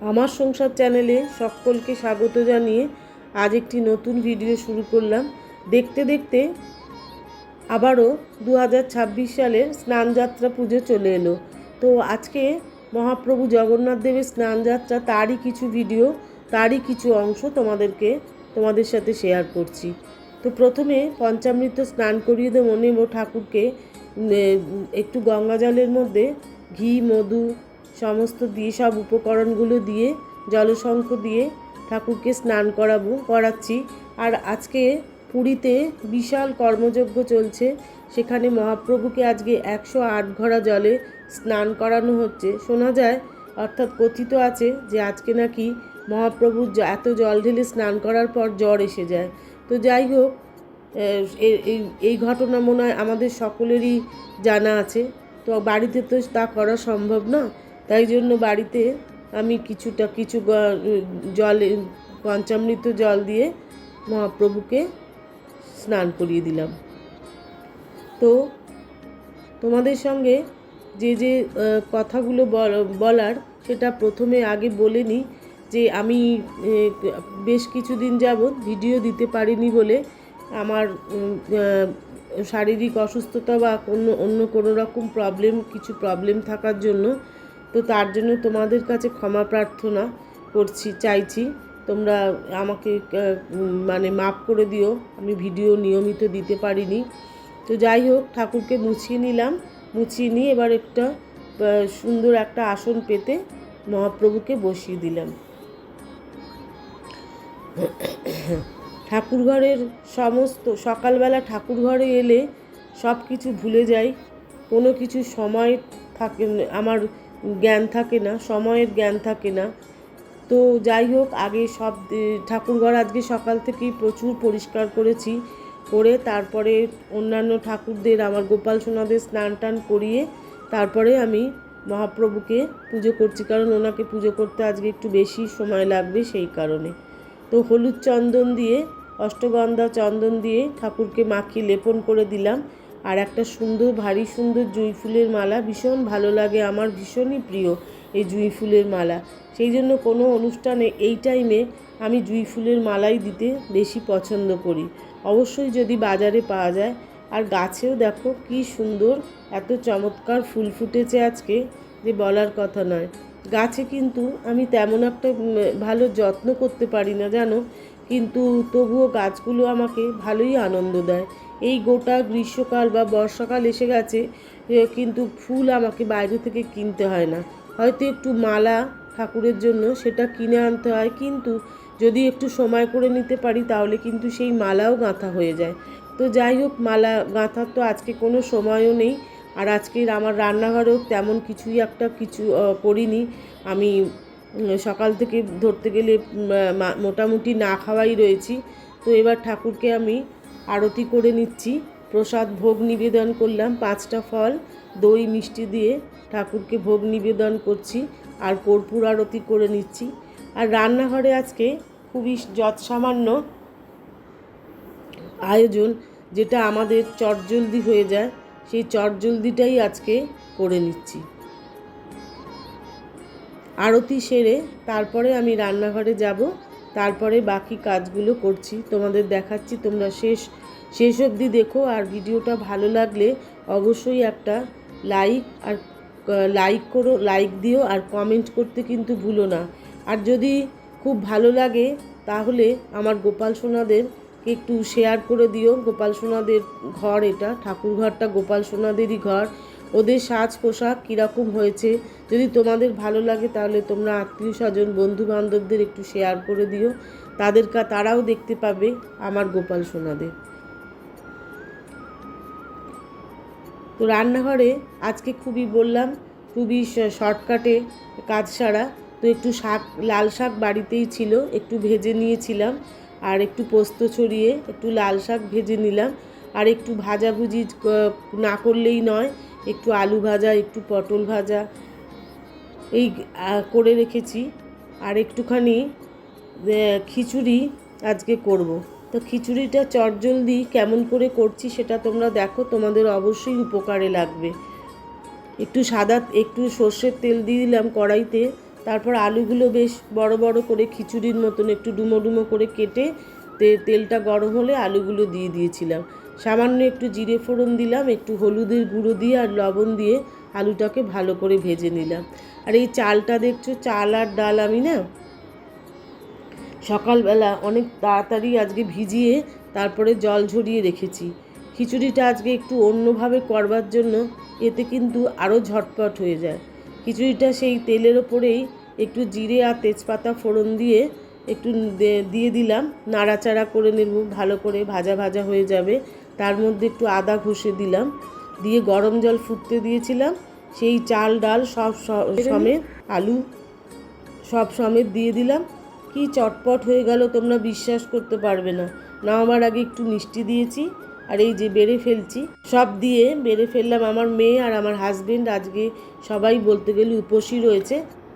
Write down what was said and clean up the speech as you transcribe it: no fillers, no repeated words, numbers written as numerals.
আমার সংসার চ্যানেলে সকলকে স্বাগত জানিয়ে আজ একটি নতুন ভিডিও শুরু করলাম। দেখতে দেখতে আবারও 2026 সালের স্নানযাত্রা পুজো চলে এলো। তো আজকে মহাপ্রভু জগন্নাথ দেবের স্নানযাত্রা তারই কিছু ভিডিও, তারই কিছু অংশ তোমাদের সাথে শেয়ার করছি। তো প্রথমে পঞ্চামৃত স্নান করিয়ে নেব ঠাকুরকে। একটু গঙ্গা জলের মধ্যে ঘি, মধু সমস্ত দিয়ে, সব উপকরণগুলো দিয়ে, জলশঙ্খ দিয়ে ঠাকুরকে স্নান করাচ্ছি। আর আজকে পুরীতে বিশাল কর্মযজ্ঞ চলছে। সেখানে মহাপ্রভুকে আজকে 108 ঘড়া জলে স্নান করানো হচ্ছে। শোনা যায়, অর্থাৎ কথিত আছে যে আজকে নাকি মহাপ্রভুর এত জল ঢেলে স্নান করার পর জ্বর এসে যায়। তো যাই হোক, এই ঘটনা মনে হয় আমাদের সকলেরই জানা আছে। তো বাড়িতে তো তা করা সম্ভব না, তাই জন্য বাড়িতে আমি কিছু জল, পঞ্চামৃত জল দিয়ে মহাপ্রভুকে স্নান করিয়ে দিলাম। তো তোমাদের সঙ্গে যে কথাগুলো বলার, সেটা প্রথমে আগে বলে নিই যে আমি বেশ কিছুদিন যাবৎ ভিডিও দিতে পারিনি বলে আমার শারীরিক অসুস্থতা বা অন্য কোনো রকম প্রবলেম থাকার জন্য। তো তার জন্য তোমাদের কাছে ক্ষমা প্রার্থনা চাইছি। তোমরা আমাকে মাফ করে দিও, আমি ভিডিও নিয়মিত দিতে পারিনি। তো যাই হোক, ঠাকুরকে মুছিয়ে নিয়ে এবার একটা সুন্দর একটা আসন পেতে মহাপ্রভুকে বসিয়ে দিলাম। ঠাকুরঘরের সকালবেলা ঠাকুরঘরে এলে সব কিছু ভুলে যাই, কোনো কিছু সময় আমার জ্ঞান থাকে না, সময়ের জ্ঞান থাকে না। তো যাই হোক, আগে সব ঠাকুরঘর আজকে সকাল থেকেই প্রচুর পরিষ্কার করে তারপরে অন্যান্য ঠাকুরদের, আমার গোপাল সোনাদের স্নান টান করিয়ে তারপরে আমি মহাপ্রভুকে পুজো করছি, কারণ ওনাকে পুজো করতে আজকে একটু বেশি সময় লাগবে সেই কারণে। তো হলুদ চন্দন দিয়ে, অষ্টগন্ধা চন্দন দিয়ে ঠাকুরকে মাখিয়ে লেপন করে দিলাম। আর একটা ভারী সুন্দর জুঁই ফুলের মালা, ভীষণ ভালো লাগে, আমার ভীষণই প্রিয় এই জুঁই ফুলের মালা। সেই জন্য কোনো অনুষ্ঠানে এই টাইমে আমি জুঁই ফুলের মালাই দিতে বেশি পছন্দ করি, অবশ্যই যদি বাজারে পাওয়া যায়। আর গাছেও দেখো কি সুন্দর, এত চমৎকার ফুল ফুটেছে আজকে যে বলার কথা নয়। গাছে কিন্তু আমি তেমন একটা ভালো যত্ন করতে পারি না জানো, কিন্তু তবুও গাছগুলো আমাকে ভালোই আনন্দ দেয়। এই গোটা গ্রীষ্মকাল বা বর্ষাকাল এসে গেছে, কিন্তু ফুল আমাকে বাইরে থেকে কিনতে হয় না। হয়তো একটু মালা ঠাকুরের জন্য সেটা কিনে আনতে হয়, কিন্তু যদি একটু সময় করে নিতে পারি তাহলে কিন্তু সেই মালাও গাঁথা হয়ে যায়। তো যাই হোক, মালা গাঁথার তো আজকে কোনো সময়ও নেই। আর আজকের আমার রান্নাঘরেও তেমন কিছু করিনি। আমি সকাল থেকে ধরতে গেলে মোটামুটি না খাওয়াই রয়েছি। তো এবার ঠাকুরকে আমি আরতি করে নিচ্ছি, প্রসাদ ভোগ নিবেদন করলাম, 5টা ফল, দই মিষ্টি দিয়ে ঠাকুরকে ভোগ নিবেদন করছি আর কর্পূর আরতি করে নিচ্ছি। আর রান্নাঘরে আজকে খুবই যৎসামান্য আয়োজন, যেটা আমাদের চটজলদি হয়ে যায়, সেই চটজলদিটাই আজকে করে নিচ্ছি। আরতি সেরে তারপরে আমি রান্নাঘরে যাব, তারপরে বাকি কাজগুলো করছি, তোমাদের দেখাচ্ছি। তোমরা শেষ অবধি দেখো। আর ভিডিওটা ভালো লাগলে অবশ্যই একটা লাইক দিও, আর কমেন্ট করতে কিন্তু ভুলো না। আর যদি খুব ভালো লাগে তাহলে আমার গোপাল সোনাদের একটু শেয়ার করে দিও। গোপাল সোনাদের ঘর, এটা ঠাকুর ঘরটা গোপাল সোনাদেরই ঘর। ওদের সাজ পোশাক কীরকম হয়েছে যদি তোমাদের ভালো লাগে তাহলে তোমরা আত্মীয় স্বজন, বন্ধু বান্ধবদের একটু শেয়ার করে দিও, তারাও দেখতে পাবে আমার গোপাল সোনাদের। তো রান্নাঘরে আজকে খুবই শর্টকাটে কাজ সারা। তো একটু লাল শাক বাড়িতেই ছিল, একটু ভেজে নিয়েছিলাম, আর একটু পোস্ত ছড়িয়ে একটু লাল শাক ভেজে নিলাম। আর একটু ভাজাভুজি না করলেই নয়, একটু আলু ভাজা, একটু পটল ভাজা এই করে রেখেছি। আর একটুখানি খিচুড়ি আজকে করব। তো খিচুড়িটা চটজলদি কেমন করে করছি সেটা তোমরা দেখো, তোমাদের অবশ্যই উপকারে লাগবে। একটু সর্ষের তেল দিয়ে দিলাম কড়াইতে, তারপর আলুগুলো বেশ বড় বড় করে খিচুড়ির মতন একটু ডুমো ডুমো করে কেটে তেলটা গরম হলে আলুগুলো দিয়ে দিয়েছিলাম। সামান্য একটু জিরে ফোড়ন দিলাম, একটু হলুদের গুঁড়ো দিয়ে আর লবণ দিয়ে আলুটাকে ভালো করে ভেজে নিলাম। আর এই চালটা দেখছো, চাল আর ডাল আমি না সকালবেলা অনেক তাড়াতাড়ি আজকে ভিজিয়ে তারপরে জল ঝরিয়ে রেখেছি। খিচুড়িটা আজকে একটু অন্যভাবে করবার জন্য, এতে কিন্তু আরও ঝটপট হয়ে যায়। খিচুড়িটা সেই তেলের ওপরেই একটু জিরে আর তেজপাতা ফোড়ন দিয়ে একটু দিয়ে দিলাম, নাড়াচাড়া করে নেব, ভালো করে ভাজা ভাজা হয়ে যাবে। তার মধ্যে একটু আদা ঘষে দিলাম, দিয়ে গরম জল ফুটতে দিয়েছিলাম, সেই চাল ডাল সব সমেত আলু সব সমেত দিয়ে দিলাম। কি চটপট হয়ে গেল, তোমরা বিশ্বাস করতে পারবে না। নামাবার আগে একটু মিষ্টি দিয়েছি, আর এই যে বেড়ে ফেলছি, সব দিয়ে বেড়ে ফেললাম। আমার মেয়ে আর আমার হাজবেন্ড আজকে সবাই বলতে গেলে উপোসই রয়েছে।